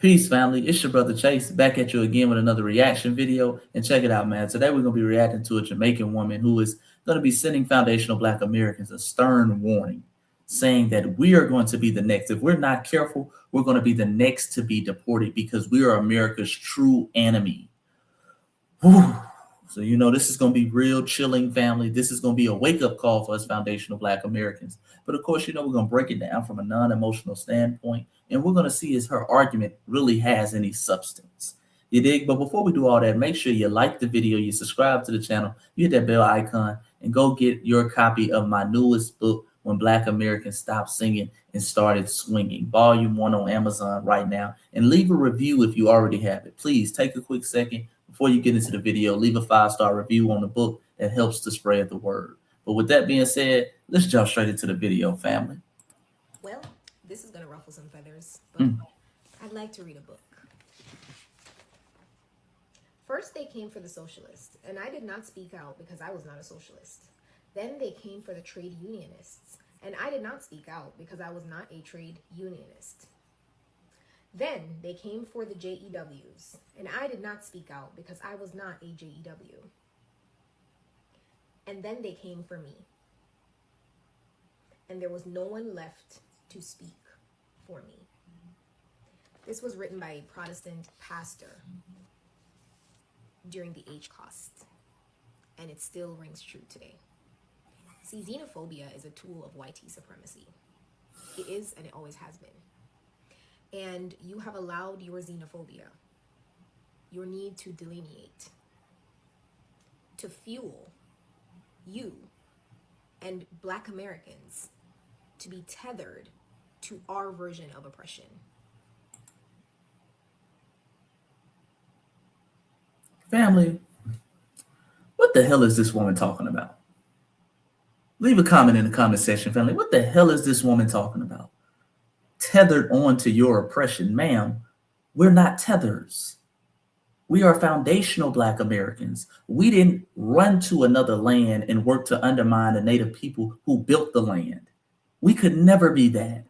Peace, family. It's your brother Chase back at you again with another reaction video. And check it out, man. Today we're going to be reacting to a Jamaican woman who is going to be sending foundational Black Americans a stern warning, saying that we are going to be the next. If we're not careful, we're going to be the next to be deported because we are America's true enemy. Whew. So, this is going to be real chilling, family. This is going to be a wake-up call for us foundational Black Americans. But of course, we're going to break it down from a non-emotional standpoint, and we're going to see if her argument really has any substance. You dig? But before we do all that, make sure you like the video, you subscribe to the channel, you hit that bell icon, and go get your copy of my newest book, When Black Americans Stopped Singing and Started Swinging, Volume 1 on Amazon right now. And leave a review if you already have it. Please take a quick second before you get into the video, leave a 5-star review on the book. That helps to spread the word. But with that being said, let's jump straight into the video, family. Well, this is going to ruffle some feathers, but I'd like to read a book. First, they came for the socialists, and I did not speak out because I was not a socialist. Then they came for the trade unionists, and I did not speak out because I was not a trade unionist. Then they came for the JEWs, and I did not speak out because I was not a JEW. And then they came for me, and there was no one left to speak for me. This was written by a Protestant pastor during the Holocaust, and it still rings true today. See, xenophobia is a tool of white supremacy. It is, and it always has been. And you have allowed your xenophobia, your need to delineate, to fuel you and Black Americans to be tethered to our version of oppression. Family, what the hell is this woman talking about? Leave a comment in the comment section, family. What the hell is this woman talking about? Tethered on to your oppression. Ma'am, we're not tethers. We are foundational Black Americans. We didn't run to another land and work to undermine the Native people who built the land. We could never be that.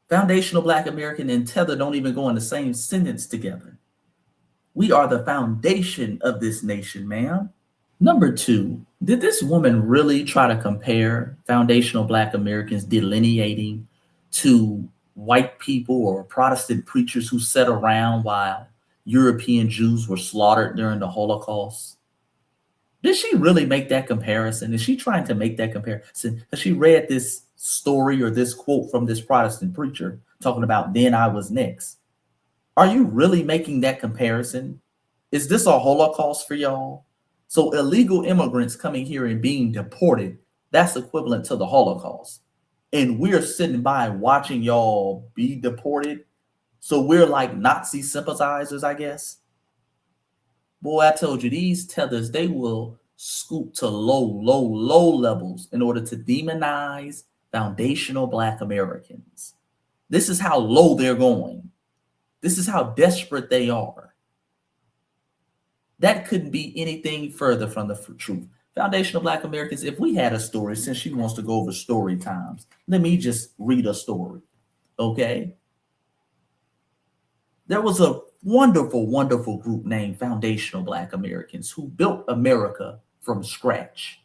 Foundational Black American and tether don't even go in the same sentence together. We are the foundation of this nation, ma'am. Number 2, did this woman really try to compare foundational Black Americans delineating to white people or Protestant preachers who sat around while European Jews were slaughtered during the Holocaust? Did she really make that comparison? Is she trying to make that comparison? Has she read this story or this quote from this Protestant preacher talking about then I was next? Are you really making that comparison? Is this a Holocaust for y'all? So illegal immigrants coming here and being deported, that's equivalent to the Holocaust. And we're sitting by watching y'all be deported. So we're like Nazi sympathizers, I guess. Boy, I told you, these tethers, they will scoop to low levels in order to demonize foundational Black Americans. This is how low they're going. This is how desperate they are. That couldn't be anything further from the truth. Foundational Black Americans, if we had a story, since she wants to go over story times, let me just read a story, okay? There was a wonderful group named Foundational Black Americans who built America from scratch.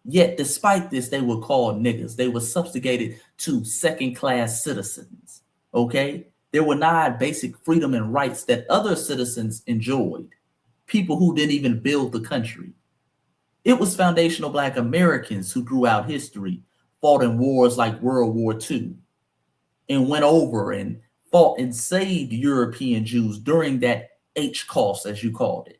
Yet, despite this, they were called niggas. They were subjugated to second-class citizens, okay? There were not basic freedom and rights that other citizens enjoyed, people who didn't even build the country. It was foundational Black Americans who drew out history, fought in wars like World War II, and went over and fought and saved European Jews during that Holocaust, as you called it.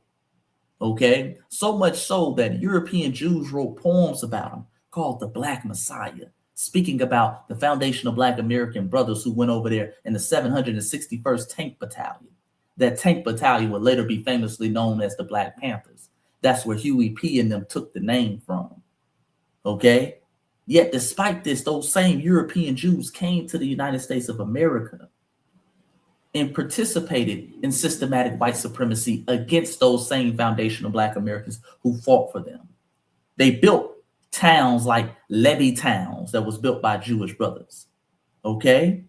Okay? So much so that European Jews wrote poems about them called The Black Messiah, speaking about the foundational Black American brothers who went over there in the 761st Tank Battalion. That tank battalion would later be famously known as the Black Panthers. That's where Huey P. and them took the name from. Okay? Yet despite this, those same European Jews came to the United States of America and participated in systematic white supremacy against those same foundational Black Americans who fought for them. They built towns like Levy towns that was built by Jewish brothers. Okay?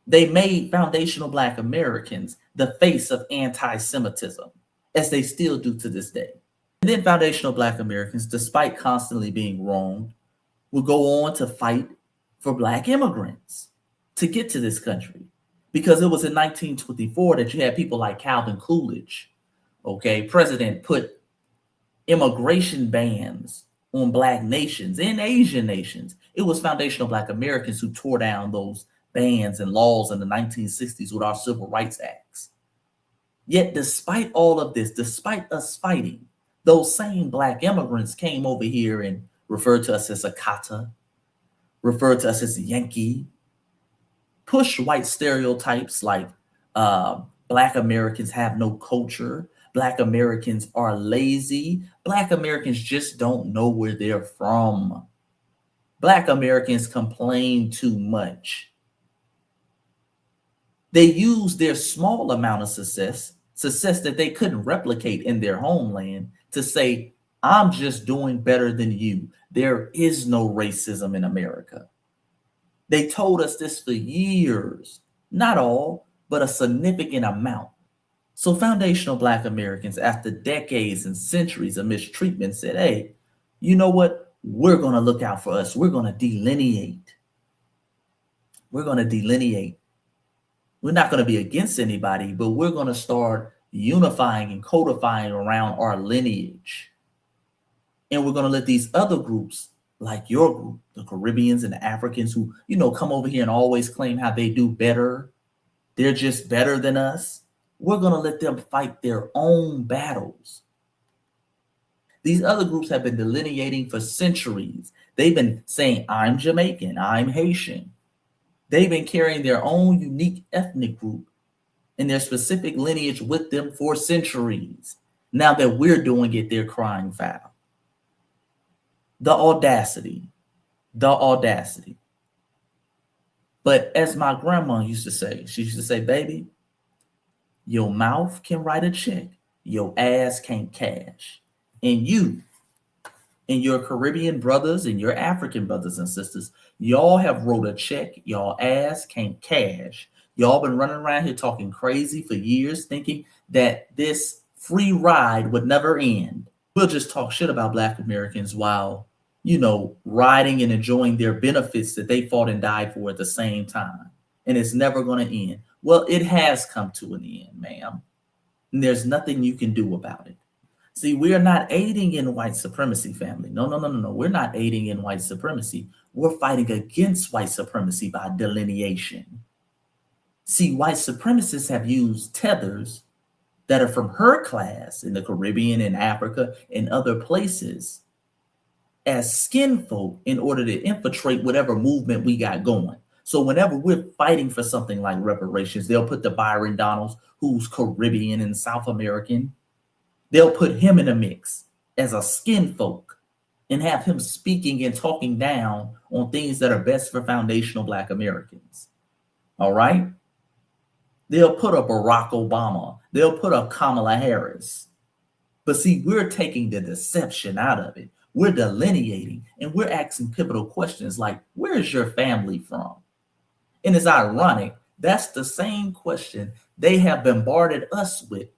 They made foundational Black Americans the face of anti-Semitism, as they still do to this day. And then foundational Black Americans, despite constantly being wronged, would go on to fight for Black immigrants to get to this country. Because it was in 1924 that you had people like Calvin Coolidge, okay? President put immigration bans on Black nations and Asian nations. It was foundational Black Americans who tore down those bans and laws in the 1960s with our civil rights acts. Yet despite all of this, despite us fighting, those same Black immigrants came over here and referred to us as a Kata, referred to us as a Yankee, push white stereotypes like Black Americans have no culture, Black Americans are lazy, Black Americans just don't know where they're from. Black Americans complain too much. They use their small amount of success that they couldn't replicate in their homeland to say, I'm just doing better than you. There is no racism in America. They told us this for years, not all, but a significant amount. So foundational Black Americans, after decades and centuries of mistreatment, said, hey, you know what? We're going to look out for us. We're going to delineate. We're going to delineate. We're not going to be against anybody, but we're going to start unifying and codifying around our lineage. And we're going to let these other groups, like your group, the Caribbeans and the Africans who, come over here and always claim how they do better. They're just better than us. We're going to let them fight their own battles. These other groups have been delineating for centuries. They've been saying, I'm Jamaican, I'm Haitian. They've been carrying their own unique ethnic group and their specific lineage with them for centuries. Now that we're doing it, they're crying foul. The audacity. But as my grandma used to say, she used to say, baby, your mouth can write a check, your ass can't cash. And you and your Caribbean brothers and your African brothers and sisters, y'all have wrote a check, y'all ass can't cash. Y'all been running around here talking crazy for years, thinking that this free ride would never end. We'll just talk shit about Black Americans while, riding and enjoying their benefits that they fought and died for at the same time. And it's never going to end. Well, it has come to an end, ma'am. And there's nothing you can do about it. See, we are not aiding in white supremacy, family. No. We're not aiding in white supremacy. We're fighting against white supremacy by delineation. See, white supremacists have used tethers that are from her class in the Caribbean and Africa and other places as skin folk in order to infiltrate whatever movement we got going. So whenever we're fighting for something like reparations, they'll put the Byron Donalds, who's Caribbean and South American. They'll put him in the mix as a skin folk and have him speaking and talking down on things that are best for foundational Black Americans. All right? They'll put a Barack Obama. They'll put a Kamala Harris. But see, we're taking the deception out of it. We're delineating and we're asking pivotal questions like, where's your family from? And it's ironic, that's the same question they have bombarded us with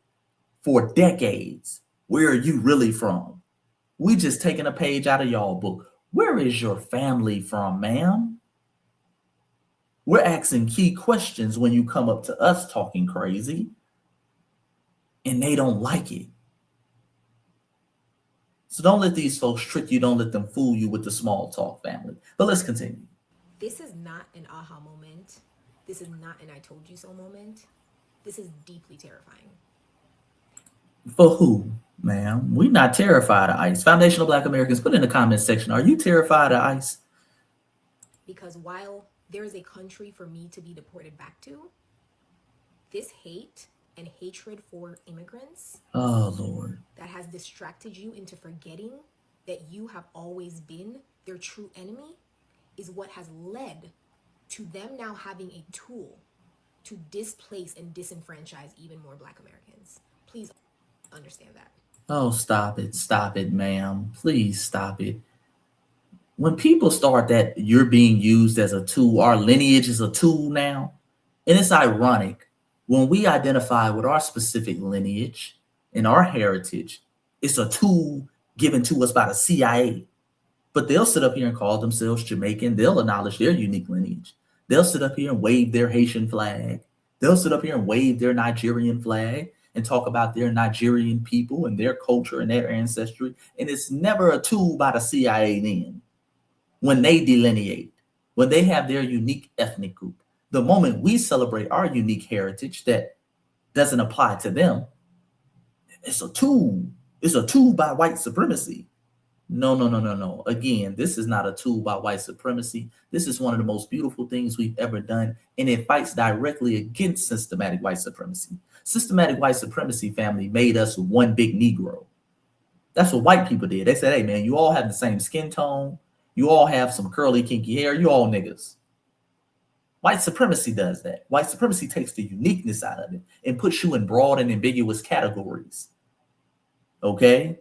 for decades. Where are you really from? We just taking a page out of y'all book. Where is your family from, ma'am? We're asking key questions when you come up to us talking crazy, and they don't like it. So don't let these folks trick you. Don't let them fool you with the small talk, family. But let's continue. This is not an aha moment. This is not an I told you so moment. This is deeply terrifying. For who, ma'am? We're not terrified of ICE. Foundational Black Americans, put in the comments section, are you terrified of ICE? Because while there is a country for me to be deported back to, this hate and hatred for immigrants, oh Lord, that has distracted you into forgetting that you have always been their true enemy, is what has led to them now having a tool to displace and disenfranchise even more Black Americans. Please understand that. Oh, stop it, ma'am. Please stop it. When people start that you're being used as a tool, our lineage is a tool now, And it's ironic when we identify with our specific lineage and our heritage, it's a tool given to us by the CIA. But they'll sit up here and call themselves Jamaican. They'll acknowledge their unique lineage. They'll sit up here and wave their Haitian flag. They'll sit up here and wave their Nigerian flag and talk about their Nigerian people and their culture and their ancestry. And it's never a tool by the CIA then. When they delineate, when they have their unique ethnic group, the moment we celebrate our unique heritage that doesn't apply to them, it's a tool. It's a tool by white supremacy. No. Again, this is not a tool by white supremacy. This is one of the most beautiful things we've ever done, and it fights directly against systematic white supremacy. Systematic white supremacy, family, made us one big Negro. That's what white people did. They said, hey, man, you all have the same skin tone. You all have some curly, kinky hair. You all niggas. White supremacy does that. White supremacy takes the uniqueness out of it and puts you in broad and ambiguous categories. Okay?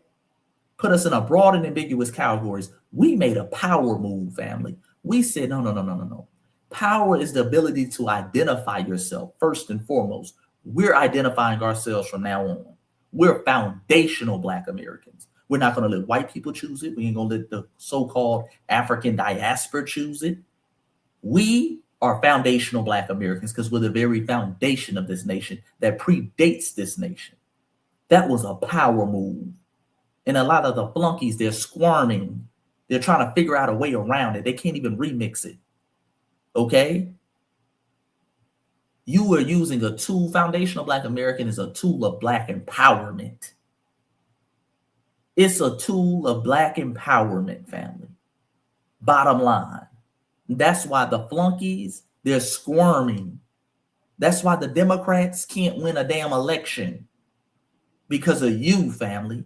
Put us in a broad and ambiguous categories. We made a power move, family. We said, no. Power is the ability to identify yourself first and foremost. We're identifying ourselves from now on. We're foundational Black Americans. We're not going to let white people choose it. We ain't going to let the so-called African diaspora choose it. We are foundational Black Americans because we're the very foundation of this nation that predates this nation. That was a power move. And a lot of the flunkies, they're squirming. They're trying to figure out a way around it. They can't even remix it. Okay? You are using a tool. Foundational Black American is a tool of Black empowerment. It's a tool of Black empowerment, family. Bottom line. That's why the flunkies, they're squirming. That's why the Democrats can't win a damn election. Because of you, family.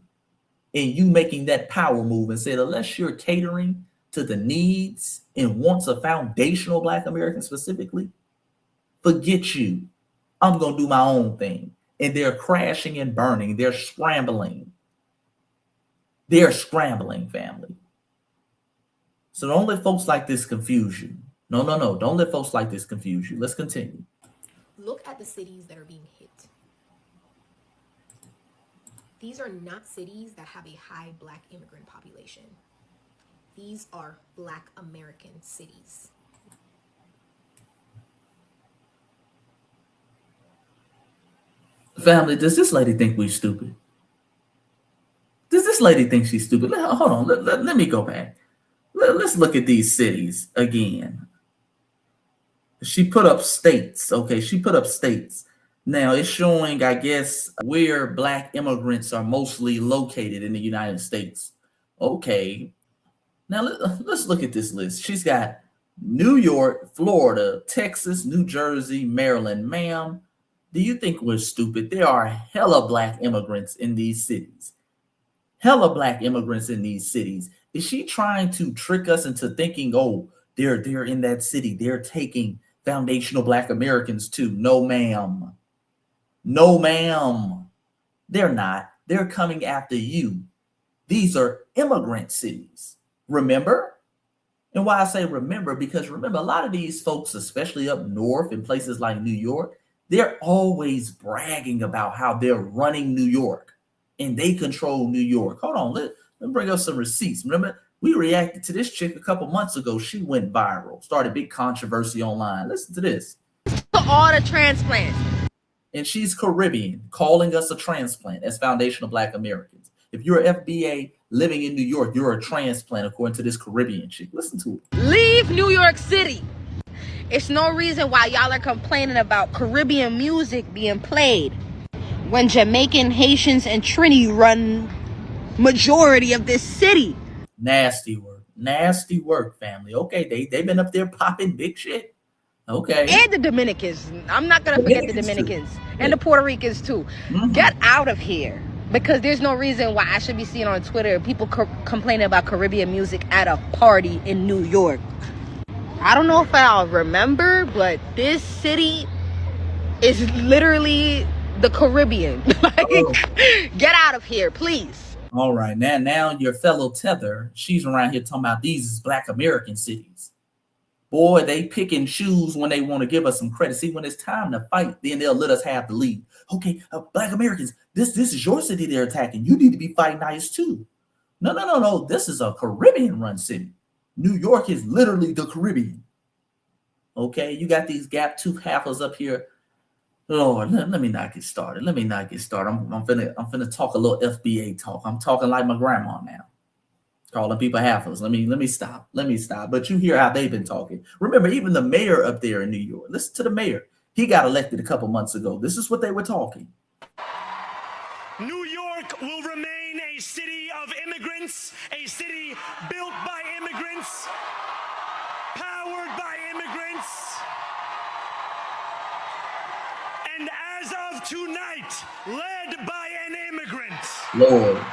And you making that power move and said, unless you're catering to the needs and wants of foundational Black Americans specifically, forget you. I'm going to do my own thing. And they're crashing and burning. They're scrambling. They're scrambling, family. So don't let folks like this confuse you. No. Don't let folks like this confuse you. Let's continue. Look at the cities that are being hit. These are not cities that have a high Black immigrant population. These are Black American cities. Family, does this lady think we're stupid? Does this lady think she's stupid? Hold on. Let me go back. Let's look at these cities again. She put up states. Okay, she put up states. Now it's showing, I guess, where Black immigrants are mostly located in the United States. Okay. Now let's look at this list. She's got New York, Florida, Texas, New Jersey, Maryland. Ma'am, do you think we're stupid? There are hella Black immigrants in these cities. Hella Black immigrants in these cities. Is she trying to trick us into thinking, oh, they're in that city. They're taking foundational Black Americans too? No, ma'am. No, ma'am. They're not. They're coming after you. These are immigrant cities. Remember? And why I say remember, because remember, a lot of these folks, especially up north in places like New York, they're always bragging about how they're running New York and they control New York. Hold on, let me bring up some receipts. Remember, we reacted to this chick a couple months ago. She went viral, started big controversy online. Listen to this. All the transplants. And she's Caribbean, calling us a transplant as foundational Black Americans. If you're FBA living in New York, you're a transplant, according to this Caribbean chick. Listen to it. Leave New York City. It's no reason why y'all are complaining about Caribbean music being played when Jamaican, Haitians, and Trini run majority of this city. Nasty work, family. Okay, they've been up there popping big shit. Okay. And the Dominicans. I'm not going to forget the Dominicans. And the Puerto Ricans, too. Mm-hmm. Get out of here. Because there's no reason why I should be seeing on Twitter people complaining about Caribbean music at a party in New York. I don't know if I'll remember, but this city is literally the Caribbean. Get out of here, please. All right. Now your fellow tether, she's around here talking about these Black American cities. Boy, they pick and choose when they want to give us some credit. See, when it's time to fight, then they'll let us have the lead. Okay, Black Americans, this is your city they're attacking. You need to be fighting nice too. No. This is a Caribbean-run city. New York is literally the Caribbean. Okay, you got these gap-toothed heifers up here. Lord, let me not get started. I'm finna talk a little FBA talk. I'm talking like my grandma now. Calling people heifers. Let me stop. But you hear how they've been talking. Remember, even the mayor up there in New York. Listen to the mayor. He got elected a couple months ago. This is what they were talking. New York will remain a city of immigrants, a city built by immigrants, powered by immigrants. And as of tonight, led by an immigrant. Lord.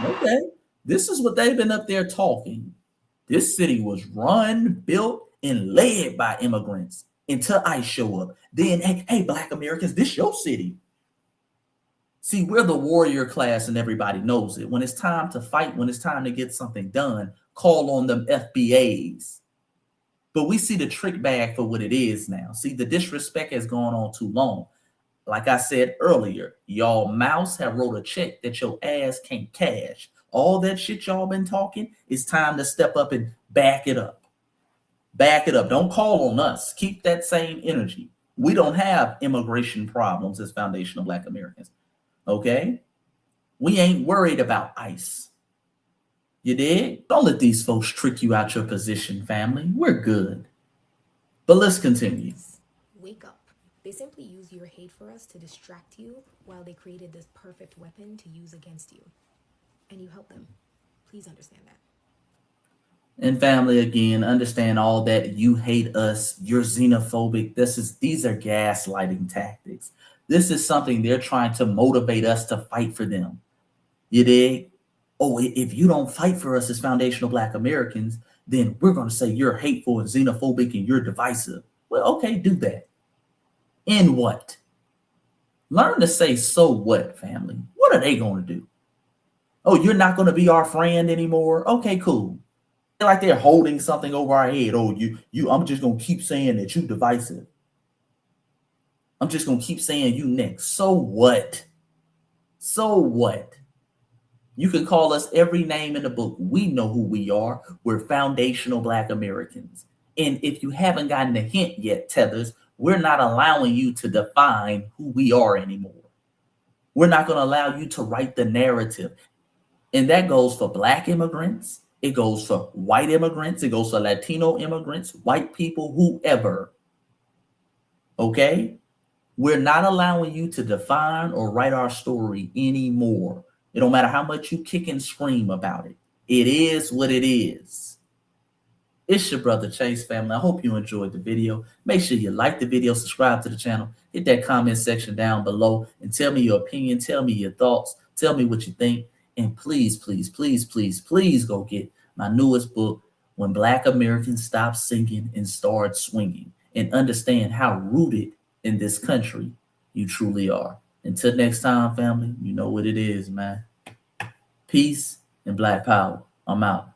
Okay, this is what they've been up there talking. This city was run, built, and led by immigrants until ICE show up. Then, hey, Black Americans, this your city. See, we're the warrior class and everybody knows it. When it's time to fight, when it's time to get something done, call on them FBAs. But we see the trick bag for what it is now. See, the disrespect has gone on too long. Like I said earlier, y'all mouse have wrote a check that your ass can't cash. All that shit y'all been talking, it's time to step up and back it up. Back it up. Don't call on us. Keep that same energy. We don't have immigration problems as foundational Black Americans. Okay? We ain't worried about ICE. You dig? Don't let these folks trick you out your position, family. We're good. But let's continue. Wake up. They simply use your hate for us to distract you while they created this perfect weapon to use against you. And you help them. Please understand that. And family, again, understand all that. You hate us. You're xenophobic. These are gaslighting tactics. This is something they're trying to motivate us to fight for them. You dig? Oh, if you don't fight for us as foundational Black Americans, then we're going to say you're hateful and xenophobic and you're divisive. Well, okay, do that. In what? Learn to say, so what, family? What are they going to do? Oh, you're not going to be our friend anymore? Okay, cool. Like they're holding something over our head. Oh, I'm just going to keep saying that you divisive. I'm just going to keep saying you next. So what? So what? You can call us every name in the book. We know who we are. We're foundational Black Americans. And if you haven't gotten the hint yet, Tethers, we're not allowing you to define who we are anymore. We're not going to allow you to write the narrative. And that goes for Black immigrants. It goes for white immigrants. It goes for Latino immigrants, white people, whoever. Okay? We're not allowing you to define or write our story anymore. It don't matter how much you kick and scream about it. It is what it is. It's your brother Chase, family. I hope you enjoyed the video. Make sure you like the video, subscribe to the channel, hit that comment section down below, and tell me your opinion, tell me your thoughts, tell me what you think. And please, please, please, please, please go get my newest book, When Black Americans Stop Singing and Start Swinging, and understand how rooted in this country you truly are. Until next time, family, you know what it is, man. Peace and Black power. I'm out.